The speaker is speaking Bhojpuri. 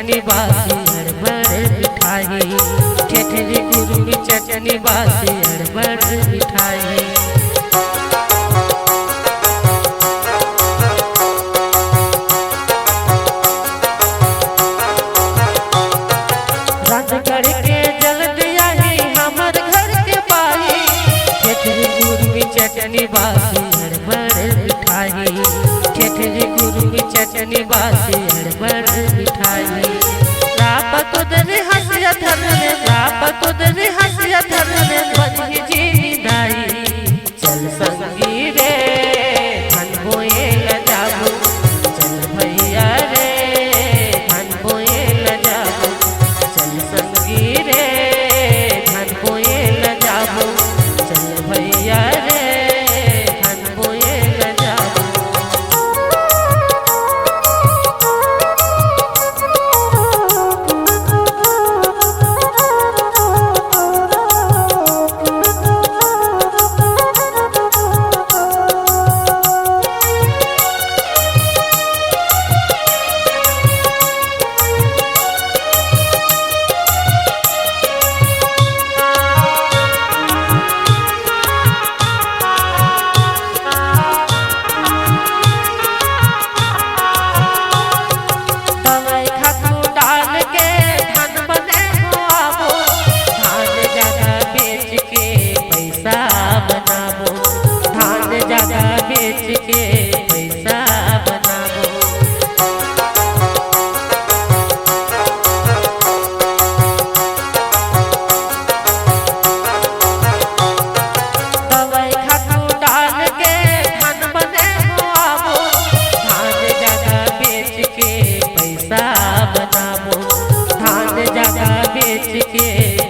चटनी बासी अड़बड़ मिठाई, ठेठरी गुड़ की चटनी बासी अड़बड़ मिठाई। राजगढ़ के जल्दी आई हमर घर के पाई, ठेठरी गुड़ की चटनी बासी अड़बड़ मिठाई, ठेठरी गुड़ की चटनी बासी अड़बड़ मिठाई। राप कुदरी हंसिया धरने, राप कुदरी हंसिया धरने बंधी जी दाई। चल संगी रे धन बोए ल जाबो, चल भैया रे धन बोए ल जाबो, चल संगी रे धन बोए ल जाबो, चल भैया रे धन बोए ल जाबो। के